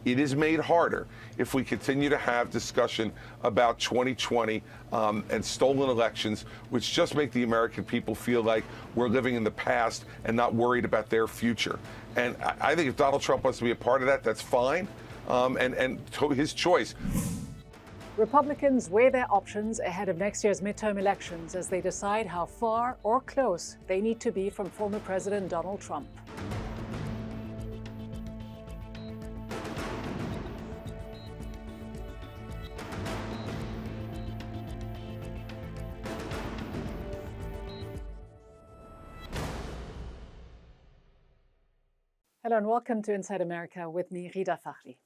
It is made harder if we continue to have discussion about 2020 and stolen elections, which just make the American people feel like we're living in the past and not worried about their future. And I think if Donald Trump wants to be a part of that, that's fine, and his choice. Republicans weigh their options ahead of next year's midterm elections as they decide how far or close they need to be from former President Donald Trump. Hello and welcome to Inside America with me, Ghida Fakhry.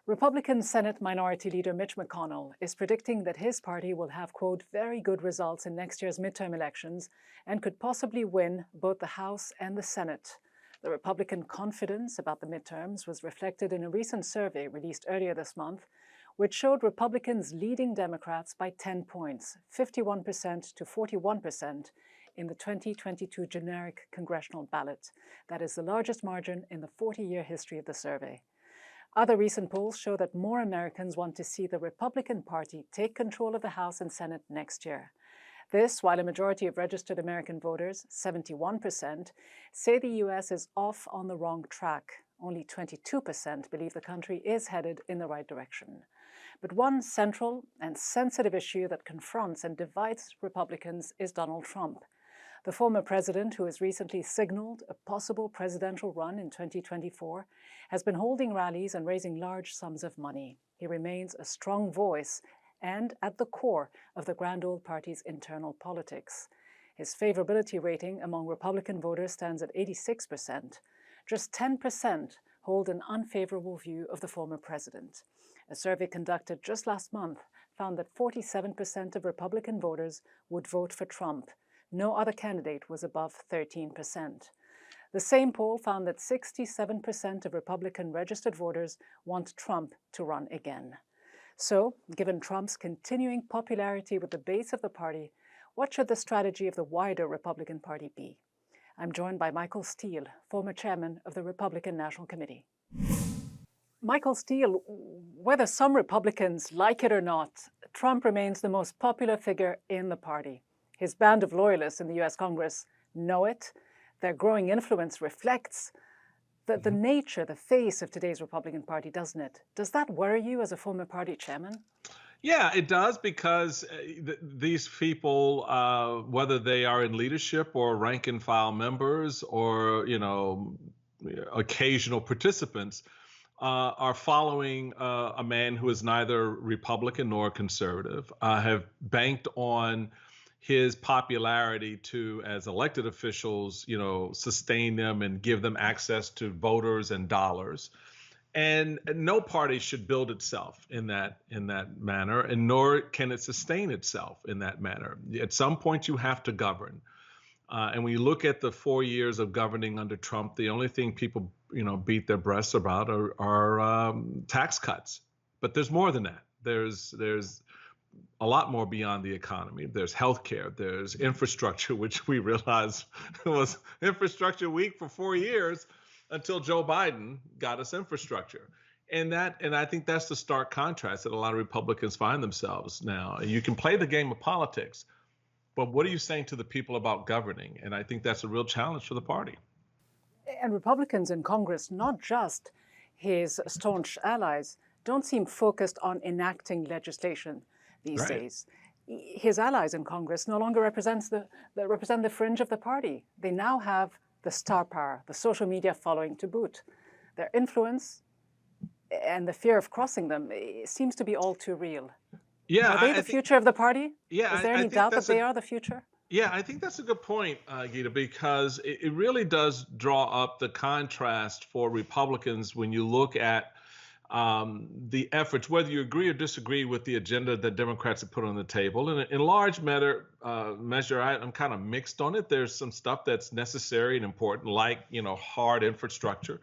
Republican Senate Minority Leader Mitch McConnell is predicting that his party will have, quote, very good results in next year's midterm elections and could possibly win both the House and the Senate. The Republican confidence about the midterms was reflected in a recent survey released earlier this month, which showed Republicans leading Democrats by 10 points, 51% to 41%, in the 2022 generic congressional ballot. That is the largest margin in the 40-year history of the survey. Other recent polls show that more Americans want to see the Republican Party take control of the House and Senate next year. This, while a majority of registered American voters, 71%, say the U.S. is off on the wrong track. Only 22% believe the country is headed in the right direction. But one central and sensitive issue that confronts and divides Republicans is Donald Trump. The former president, who has recently signaled a possible presidential run in 2024, has been holding rallies and raising large sums of money. He remains a strong voice and at the core of the grand old party's internal politics. His favorability rating among Republican voters stands at 86%. Just 10% hold an unfavorable view of the former president. A survey conducted just last month found that 47% of Republican voters would vote for Trump. No other candidate was above 13%. The same poll found that 67% of Republican registered voters want Trump to run again. So, given Trump's continuing popularity with the base of the party, what should the strategy of the wider Republican Party be? I'm joined by Michael Steele, former chairman of the Republican National Committee. Michael Steele, whether some Republicans like it or not, Trump remains the most popular figure in the party. His band of loyalists in the U.S. Congress know it. Their growing influence reflects the nature, the face of today's Republican Party, doesn't it? Does that worry you as a former party chairman? Yeah, it does, because these people, whether they are in leadership or rank and file members or, occasional participants, are following a man who is neither Republican nor conservative, have banked on his popularity to, as elected officials, sustain them and give them access to voters and dollars. And no party should build itself in that manner, and nor can it sustain itself in that manner. At some point, you have to govern. And when you look at the 4 years of governing under Trump, the only thing people, beat their breasts about are tax cuts. But there's more than that. There's a lot more beyond the economy. There's healthcare, there's infrastructure, which we realized was infrastructure week for 4 years until Joe Biden got us infrastructure. And I think that's the stark contrast that a lot of Republicans find themselves now. You can play the game of politics, but what are you saying to the people about governing? And I think that's a real challenge for the party. And Republicans in Congress, not just his staunch allies, don't seem focused on enacting legislation these days. His allies in Congress no longer represent the fringe of the party. They now have the star power, the social media following to boot. Their influence and the fear of crossing them seems to be all too real. Yeah, are they the future of the party? Yeah, is there any doubt that they are the future? Yeah, I think that's a good point, Ghida, because it really does draw up the contrast for Republicans when you look at the efforts, whether you agree or disagree with the agenda that Democrats have put on the table. And in large measure, I'm kind of mixed on it. There's some stuff that's necessary and important, like, hard infrastructure.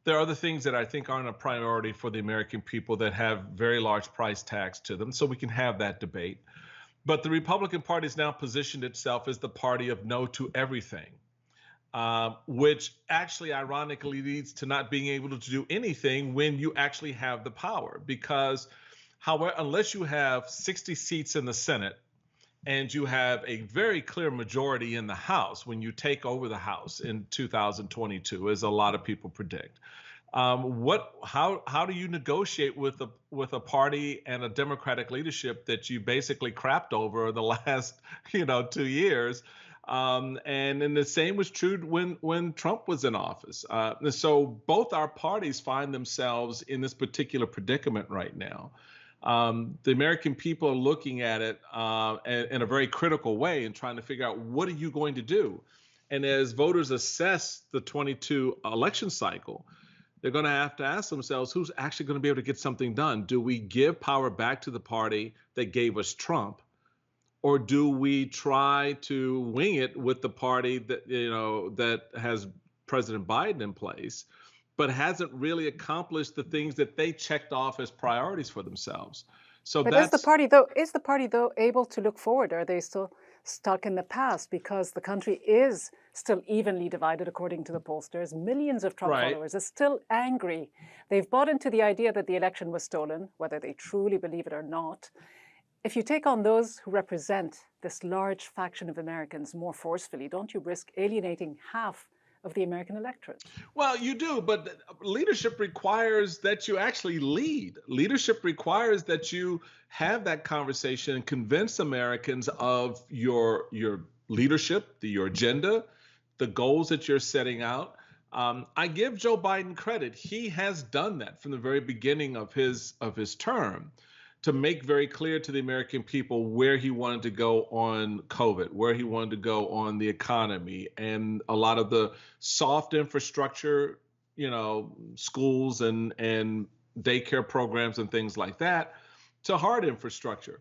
There are other things that I think aren't a priority for the American people that have very large price tags to them. So we can have that debate. But the Republican Party has now positioned itself as the party of no to everything. which actually ironically leads to not being able to do anything when you actually have the power. Because, however, unless you have 60 seats in the Senate and you have a very clear majority in the House when you take over the House in 2022, as a lot of people predict, how do you negotiate with a party and a Democratic leadership that you basically crapped over the last 2 years? And then the same was true when Trump was in office. And so both our parties find themselves in this particular predicament right now. The American people are looking at it in a very critical way and trying to figure out, what are you going to do? And as voters assess the 22 election cycle, they're going to have to ask themselves, who's actually going to be able to get something done? Do we give power back to the party that gave us Trump? Or do we try to wing it with the party that has President Biden in place, but hasn't really accomplished the things that they checked off as priorities for themselves? So But that's is the party though able to look forward? Are they still stuck in the past because the country is still evenly divided according to the pollsters? Millions of Trump right. followers are still angry. They've bought into the idea that the election was stolen, whether they truly believe it or not. If you take on those who represent this large faction of Americans more forcefully, don't you risk alienating half of the American electorate? Well, you do, but leadership requires that you actually lead. Leadership requires that you have that conversation and convince Americans of your leadership, your agenda, the goals that you're setting out. I give Joe Biden credit. He has done that from the very beginning of his term, to make very clear to the American people where he wanted to go on COVID, where he wanted to go on the economy, and a lot of the soft infrastructure, schools and daycare programs and things like that, to hard infrastructure,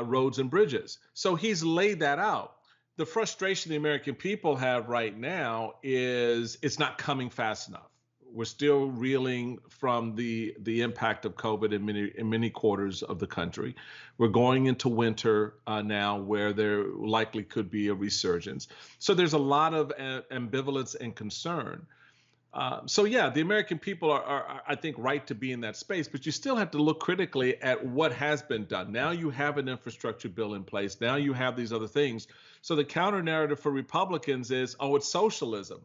roads and bridges. So he's laid that out. The frustration the American people have right now is it's not coming fast enough. We're still reeling from the impact of COVID in many quarters of the country. We're going into winter now, where there likely could be a resurgence. So there's a lot of ambivalence and concern. So yeah, the American people are, I think, right to be in that space, but you still have to look critically at what has been done. Now you have an infrastructure bill in place. Now you have these other things. So the counter narrative for Republicans is, oh, it's socialism.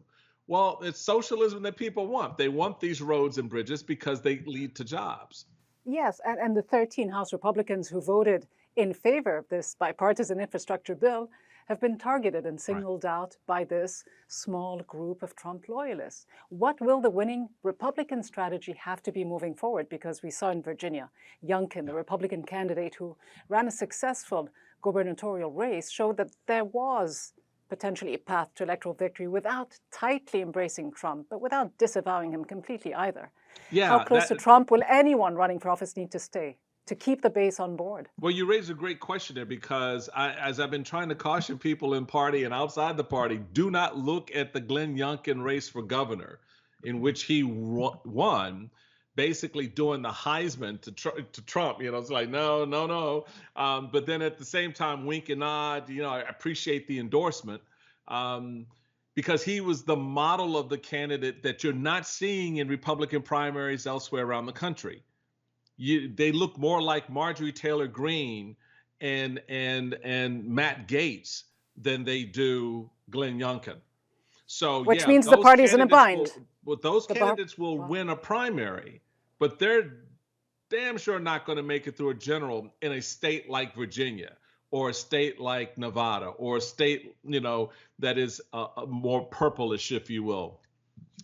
Well, it's socialism that people want. They want these roads and bridges because they lead to jobs. Yes, and the 13 House Republicans who voted in favor of this bipartisan infrastructure bill have been targeted and singled out by this small group of Trump loyalists. What will the winning Republican strategy have to be moving forward? Because we saw in Virginia, Youngkin, the Republican candidate who ran a successful gubernatorial race, showed that there was potentially a path to electoral victory without tightly embracing Trump, but without disavowing him completely either. Yeah, How close to Trump will anyone running for office need to stay to keep the base on board? Well, you raise a great question there, because as I've been trying to caution people in party and outside the party, do not look at the Glenn Youngkin race for governor, in which he won, basically doing the Heisman to Trump. It's like, no. But then at the same time, wink and nod, I appreciate the endorsement, because he was the model of the candidate that you're not seeing in Republican primaries elsewhere around the country. They look more like Marjorie Taylor Greene and Matt Gaetz than they do Glenn Youngkin. So which means the party's in a bind. Those candidates will win a primary, but they're damn sure not going to make it through a general in a state like Virginia, or a state like Nevada, or a state that is more purplish, if you will.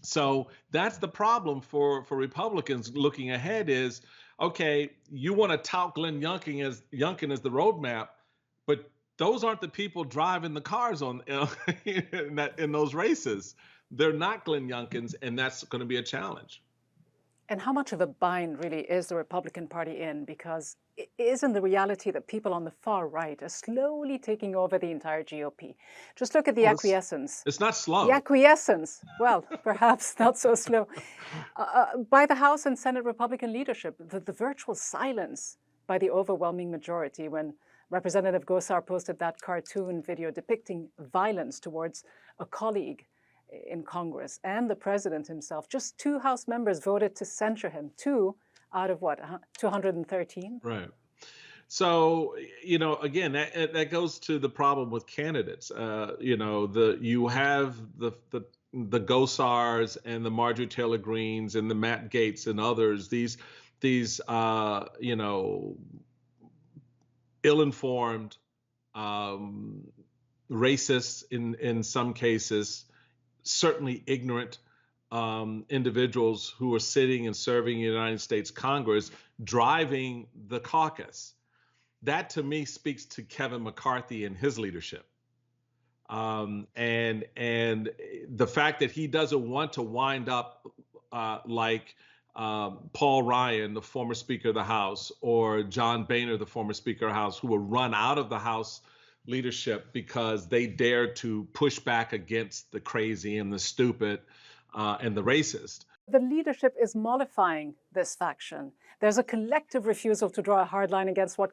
So that's the problem for Republicans looking ahead is, okay, you want to tout Glenn Youngkin as the roadmap, but those aren't the people driving the cars in those races. They're not Glenn Youngkin's, and that's going to be a challenge. And how much of a bind really is the Republican Party in? Because it isn't the reality that people on the far right are slowly taking over the entire GOP. Just look at the acquiescence. It's not slow. The acquiescence, well, perhaps not so slow, by the House and Senate Republican leadership. The virtual silence by the overwhelming majority when Representative Gosar posted that cartoon video depicting violence towards a colleague in Congress and the president himself. Just 2 House members voted to censure him, 2 out of what, 213? Right. So, again, that goes to the problem with candidates. You have the Gosars and the Marjorie Taylor Greens and the Matt Gaetz and others. These ill-informed, racists in some cases, certainly ignorant individuals who are sitting and serving in the United States Congress, driving the caucus. That to me speaks to Kevin McCarthy and his leadership. And the fact that he doesn't want to wind up like Paul Ryan, the former Speaker of the House, or John Boehner, the former Speaker of the House, who were run out of the House leadership because they dared to push back against the crazy and the stupid and the racist. The leadership is mollifying this faction. There's a collective refusal to draw a hard line against what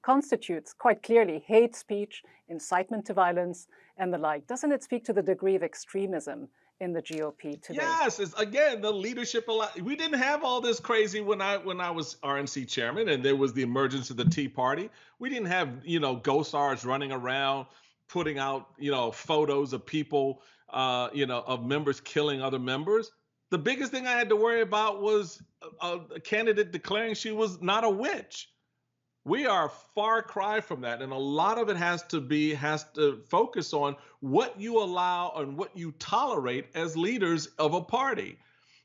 constitutes, quite clearly, hate speech, incitement to violence, and the like. Doesn't it speak to the degree of extremism in the GOP today? Yes, again, the leadership. We didn't have all this crazy when I was RNC chairman, and there was the emergence of the Tea Party. We didn't have Gosars running around putting out photos of people, of members killing other members. The biggest thing I had to worry about was a candidate declaring she was not a witch. We are a far cry from that. And a lot of it has to focus on what you allow and what you tolerate as leaders of a party.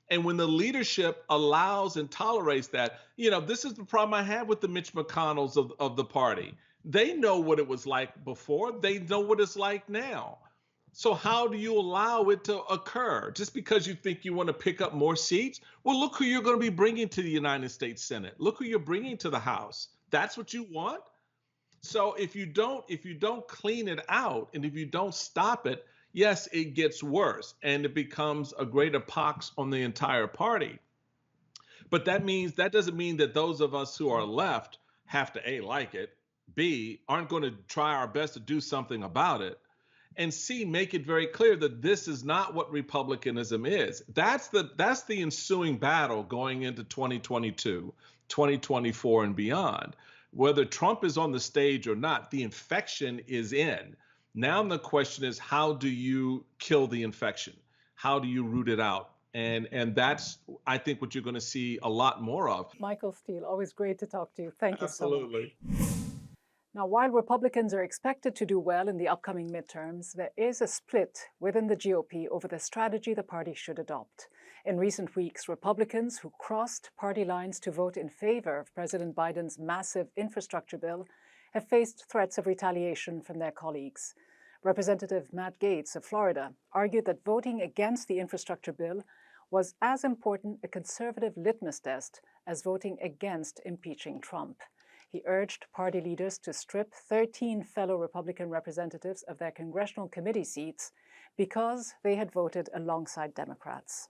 And when the leadership allows and tolerates that, this is the problem I have with the Mitch McConnells of the party. They know what it was like before. They know what it's like now. So how do you allow it to occur? Just because you think you want to pick up more seats? Well, look who you're going to be bringing to the United States Senate. Look who you're bringing to the House. That's what you want? So if you don't clean it out and if you don't stop it, yes, it gets worse and it becomes a greater pox on the entire party. But that doesn't mean that those of us who are left have to A, like it, B, aren't going to try our best to do something about it, and C, make it very clear that this is not what republicanism is. That's the ensuing battle going into 2022, 2024 and beyond. Whether Trump is on the stage or not, the infection is in. Now the question is, how do you kill the infection? How do you root it out? And that's, I think, what you're going to see a lot more of. Michael Steele, always great to talk to you. Thank you so much. Absolutely. Now, while Republicans are expected to do well in the upcoming midterms, there is a split within the GOP over the strategy the party should adopt. In recent weeks, Republicans who crossed party lines to vote in favor of President Biden's massive infrastructure bill have faced threats of retaliation from their colleagues. Representative Matt Gaetz of Florida argued that voting against the infrastructure bill was as important a conservative litmus test as voting against impeaching Trump. He urged party leaders to strip 13 fellow Republican representatives of their congressional committee seats because they had voted alongside Democrats.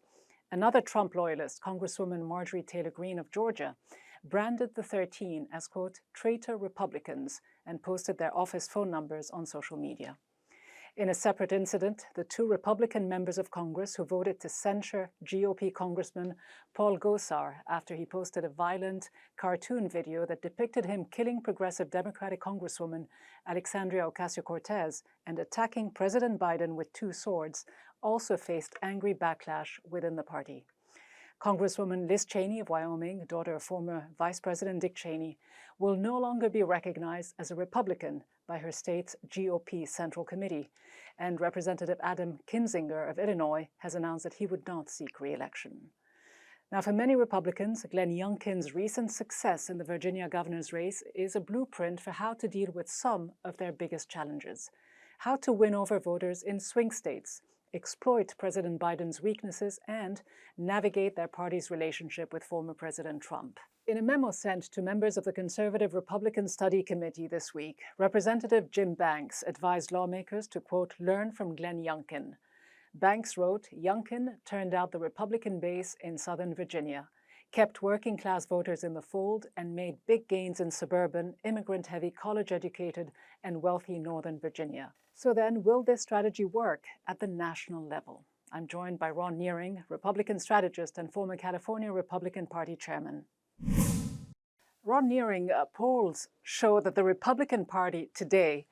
Another Trump loyalist, Congresswoman Marjorie Taylor Greene of Georgia, branded the 13 as, quote, traitor Republicans and posted their office phone numbers on social media. In a separate incident, the 2 Republican members of Congress who voted to censure GOP Congressman Paul Gosar after he posted a violent cartoon video that depicted him killing progressive Democratic Congresswoman Alexandria Ocasio-Cortez and attacking President Biden with 2 swords also faced angry backlash within the party. Congresswoman Liz Cheney of Wyoming, daughter of former Vice President Dick Cheney, will no longer be recognized as a Republican by her state's GOP Central Committee, and Representative Adam Kinzinger of Illinois has announced that he would not seek re-election. Now, for many Republicans, Glenn Youngkin's recent success in the Virginia governor's race is a blueprint for how to deal with some of their biggest challenges: how to win over voters in swing states, exploit President Biden's weaknesses, and navigate their party's relationship with former President Trump. In a memo sent to members of the Conservative Republican Study Committee this week, Representative Jim Banks advised lawmakers to, quote, learn from Glenn Youngkin. Banks wrote, Youngkin turned out the Republican base in Southern Virginia, kept working-class voters in the fold, and made big gains in suburban, immigrant-heavy, college-educated, and wealthy Northern Virginia. So then, will this strategy work at the national level? I'm joined by Ron Nearing, Republican strategist and former California Republican Party chairman. Ron Nearing, polls show that the Republican Party today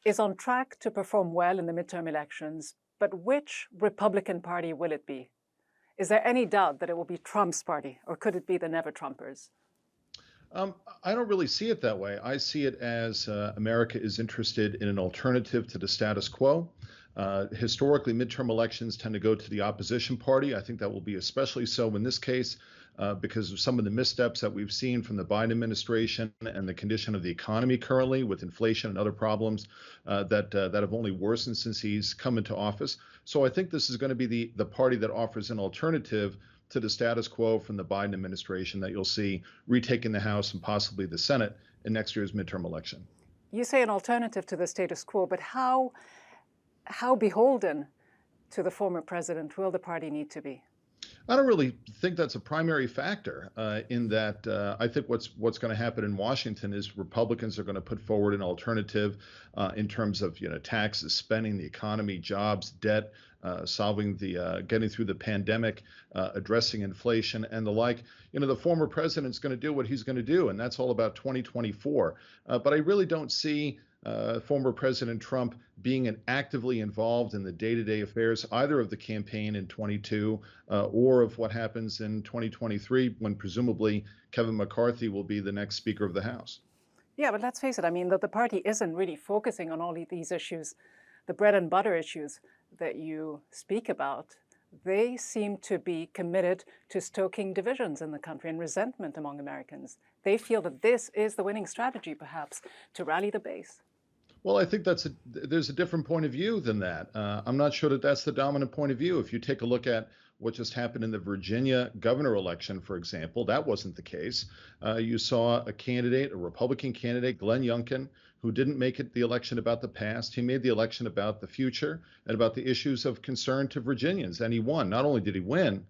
is on track to perform well in the midterm elections, but which Republican Party will it be? Is there any doubt that it will be Trump's party, or could it be the Never-Trumpers? I don't really see it that way. I see it as America is interested in an alternative to the status quo. Historically, midterm elections tend to go to the opposition party. I think that will be especially so in this case because of some of the missteps that we've seen from the Biden administration and the condition of the economy currently with inflation and other problems that have only worsened since he's come into office. So I think this is going to be the party that offers an alternative to the status quo from the Biden administration that you'll see retaking the House and possibly the Senate in next year's midterm election. You say an alternative to the status quo, but how beholden to the former president will the party need to be? I don't really think that's a primary factor in that I think what's going to happen in Washington is Republicans are going to put forward an alternative in terms of taxes, spending, the economy, jobs, debt, solving getting through the pandemic, addressing inflation and the like. The former president's going to do what he's going to do, and that's all about 2024. But I really don't see former President Trump being actively involved in the day-to-day affairs either of the campaign in 22 or of what happens in 2023 when presumably Kevin McCarthy will be the next Speaker of the House. Yeah, but let's face it, I mean, the party isn't really focusing on all these issues, the bread and butter issues that you speak about. They seem to be committed to stoking divisions in the country and resentment among Americans. They feel that this is the winning strategy, perhaps, to rally the base. Well, I think there's a different point of view than that. I'm not sure that that's the dominant point of view. If you take a look at what just happened in the Virginia governor election, for example, that wasn't the case. You saw a Republican candidate, Glenn Youngkin, who didn't make it the election about the past. He made the election about the future and about the issues of concern to Virginians, and he won. Not only did he win,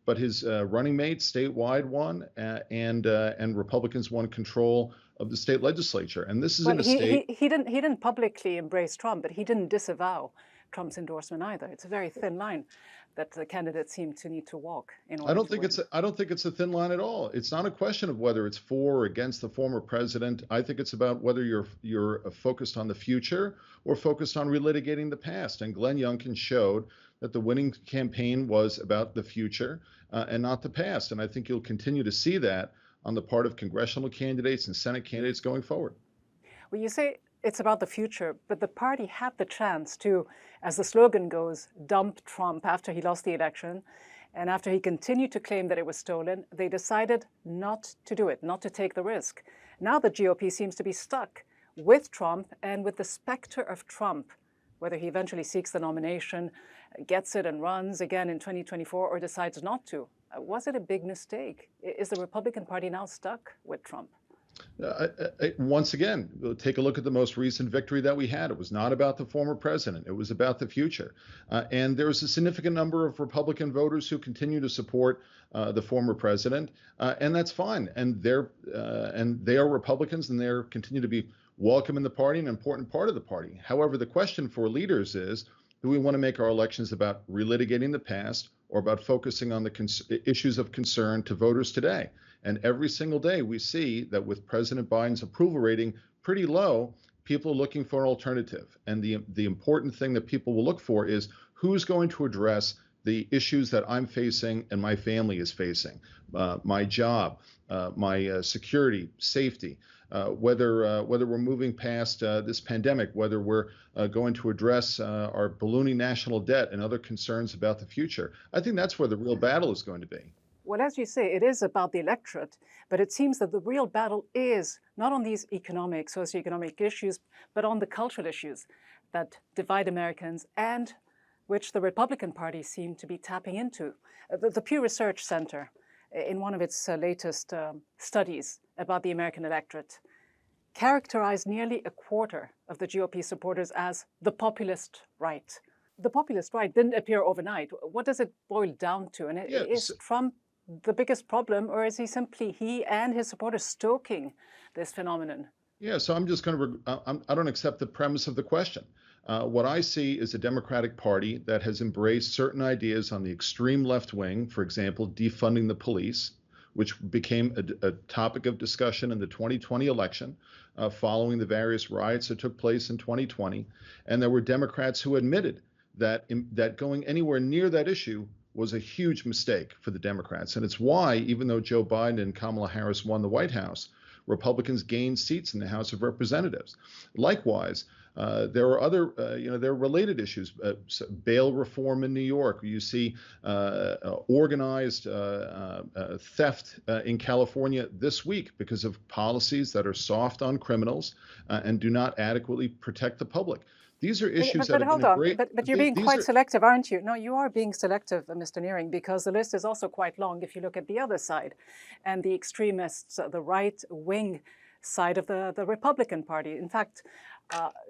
but his running mate statewide won, and Republicans won control of the state legislature. And this is in a state. He didn't publicly embrace Trump, but he didn't disavow Trump's endorsement either. It's a very thin line that the candidates seem to need to walk in order I don't think it's a thin line at all. It's not a question of whether it's for or against the former president. I think it's about whether you're focused on the future or focused on relitigating the past. And Glenn Youngkin showed that the winning campaign was about the future and not the past. And I think you'll continue to see that on the part of congressional candidates and Senate candidates going forward. Well, you say it's about the future, but the party had the chance to, as the slogan goes, dump Trump after he lost the election. And after he continued to claim that it was stolen, they decided not to do it, not to take the risk. Now the GOP seems to be stuck with Trump and with the specter of Trump, whether he eventually seeks the nomination, gets it and runs again in 2024, or decides not to. Was it a big mistake? Is the Republican Party now stuck with Trump? Once again, take a look at the most recent victory that we had. It was not about the former president. It was about the future. And there's a significant number of Republican voters who continue to support the former president, and that's fine. And they are Republicans, and they continue to be welcome in the party, an important part of the party. However, the question for leaders is, do we want to make our elections about relitigating the past or about focusing on the issues of concern to voters today? And every single day we see that with President Biden's approval rating pretty low, people are looking for an alternative. And the important thing that people will look for is who's going to address the issues that I'm facing and my family is facing, my job, my security, safety, whether we're moving past this pandemic, whether we're going to address our ballooning national debt and other concerns about the future. I think that's where the real battle is going to be. Well, as you say, it is about the electorate, but it seems that the real battle is not on these socioeconomic issues, but on the cultural issues that divide Americans and which the Republican Party seem to be tapping into. The Pew Research Center, in one of its latest studies about the American electorate, characterized nearly a quarter of the GOP supporters as the populist right. The populist right didn't appear overnight. What does it boil down to? And is Trump the biggest problem, or is he and his supporters stoking this phenomenon? Yeah, so I'm just going to, I don't accept the premise of the question. What I see is a Democratic Party that has embraced certain ideas on the extreme left wing, for example, defunding the police, which became a topic of discussion in the 2020 election following the various riots that took place in 2020. And there were Democrats who admitted that going anywhere near that issue was a huge mistake for the Democrats. And it's why, even though Joe Biden and Kamala Harris won the White House, Republicans gained seats in the House of Representatives. Likewise, there are other, there are related issues. Bail reform in New York. You see organized theft in California this week because of policies that are soft on criminals and do not adequately protect the public. These are issues that hold have on. been great. But you're being quite selective, aren't you? No, you are being selective, Mr. Nearing, because the list is also quite long if you look at the other side and the extremists, the right-wing side of the Republican Party. In fact,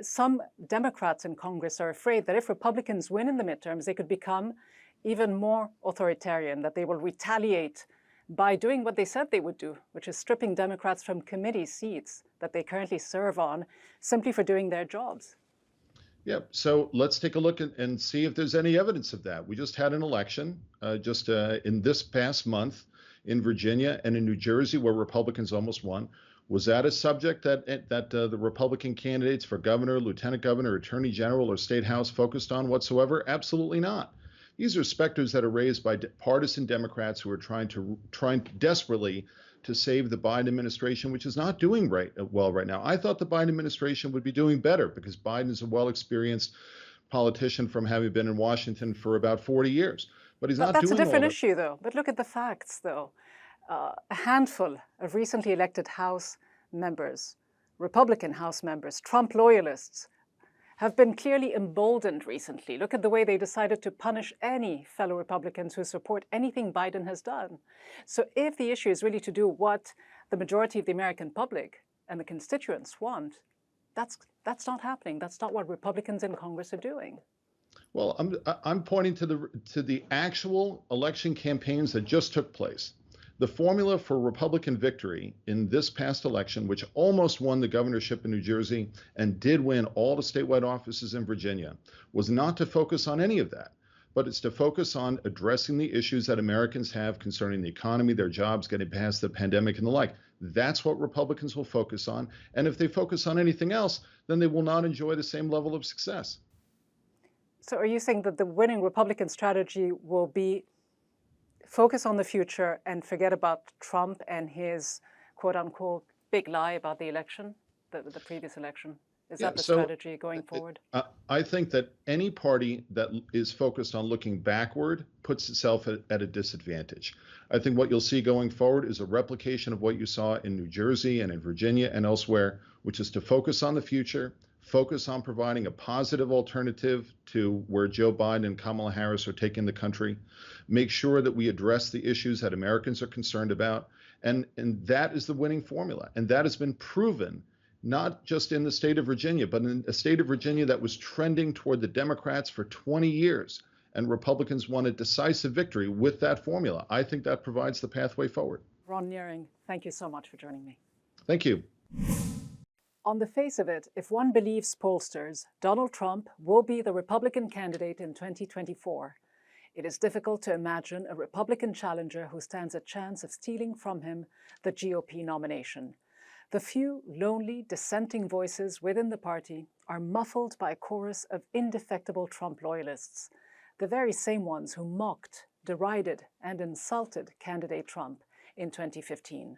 some Democrats in Congress are afraid that if Republicans win in the midterms, they could become even more authoritarian, that they will retaliate by doing what they said they would do, which is stripping Democrats from committee seats that they currently serve on simply for doing their jobs. Yeah, so let's take a look and see if there's any evidence of that. We just had an election in this past month in Virginia and in New Jersey where Republicans almost won. Was that a subject that the Republican candidates for governor, lieutenant governor, attorney general, or state house focused on whatsoever? Absolutely not. These are specters that are raised by partisan Democrats who are trying desperately to save the Biden administration, which is not doing well right now. I thought the Biden administration would be doing better because Biden is a well-experienced politician from having been in Washington for about 40 years. But he's not doing well. That's a different issue, though. But look at the facts, though. A handful of recently elected House members, Republican House members, Trump loyalists, have been clearly emboldened recently. Look at the way they decided to punish any fellow Republicans who support anything Biden has done. So if the issue is really to do what the majority of the American public and the constituents want, that's not happening. That's not what Republicans in Congress are doing. Well, I'm pointing to the actual election campaigns that just took place. The formula for Republican victory in this past election, which almost won the governorship in New Jersey and did win all the statewide offices in Virginia, was not to focus on any of that, but it's to focus on addressing the issues that Americans have concerning the economy, their jobs, getting past the pandemic and the like. That's what Republicans will focus on. And if they focus on anything else, then they will not enjoy the same level of success. So are you saying that the winning Republican strategy will be focus on the future and forget about Trump and his quote-unquote big lie about the election, the previous election? Is that the strategy going forward? I think that any party that is focused on looking backward puts itself at a disadvantage. I think what you'll see going forward is a replication of what you saw in New Jersey and in Virginia and elsewhere, which is to focus on the future, focus on providing a positive alternative to where Joe Biden and Kamala Harris are taking the country, make sure that we address the issues that Americans are concerned about. And that is the winning formula. And that has been proven not just in the state of Virginia, but in a state of Virginia that was trending toward the Democrats for 20 years. And Republicans won a decisive victory with that formula. I think that provides the pathway forward. Ron Nearing, thank you so much for joining me. Thank you. On the face of it, if one believes pollsters, Donald Trump will be the Republican candidate in 2024. It is difficult to imagine a Republican challenger who stands a chance of stealing from him the GOP nomination. The few lonely dissenting voices within the party are muffled by a chorus of indefectible Trump loyalists, the very same ones who mocked, derided, and insulted candidate Trump in 2015.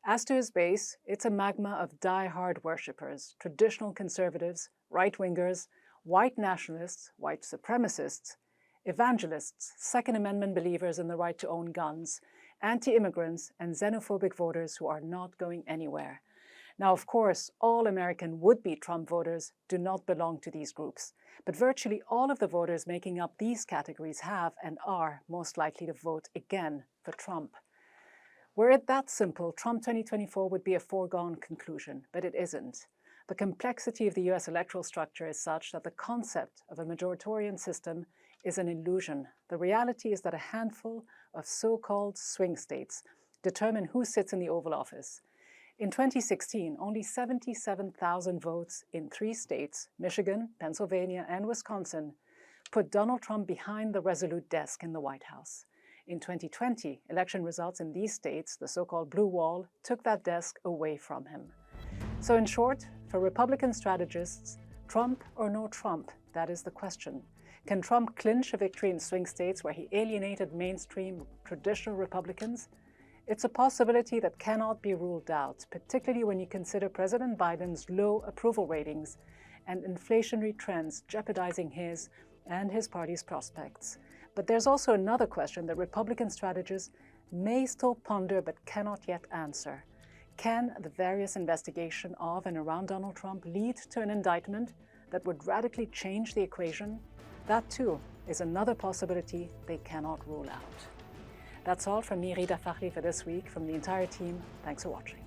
As to his base, it's a magma of die-hard worshippers, traditional conservatives, right-wingers, white nationalists, white supremacists, evangelists, Second Amendment believers in the right to own guns, anti-immigrants, and xenophobic voters who are not going anywhere. Now, of course, all American would-be Trump voters do not belong to these groups, but virtually all of the voters making up these categories have and are most likely to vote again for Trump. Were it that simple, Trump 2024 would be a foregone conclusion, but it isn't. The complexity of the US electoral structure is such that the concept of a majoritarian system is an illusion. The reality is that a handful of so-called swing states determine who sits in the Oval Office. In 2016, only 77,000 votes in 3 states, Michigan, Pennsylvania, and Wisconsin, put Donald Trump behind the resolute desk in the White House. In 2020, election results in these states, the so-called blue wall, took that desk away from him. So in short, for Republican strategists, Trump or no Trump, that is the question. Can Trump clinch a victory in swing states where he alienated mainstream traditional Republicans? It's a possibility that cannot be ruled out, particularly when you consider President Biden's low approval ratings and inflationary trends jeopardizing his and his party's prospects. But there's also another question that Republican strategists may still ponder but cannot yet answer. Can the various investigations of and around Donald Trump lead to an indictment that would radically change the equation? That too is another possibility they cannot rule out. That's all from me, Ghida Fakhry, for this week. From the entire team, thanks for watching.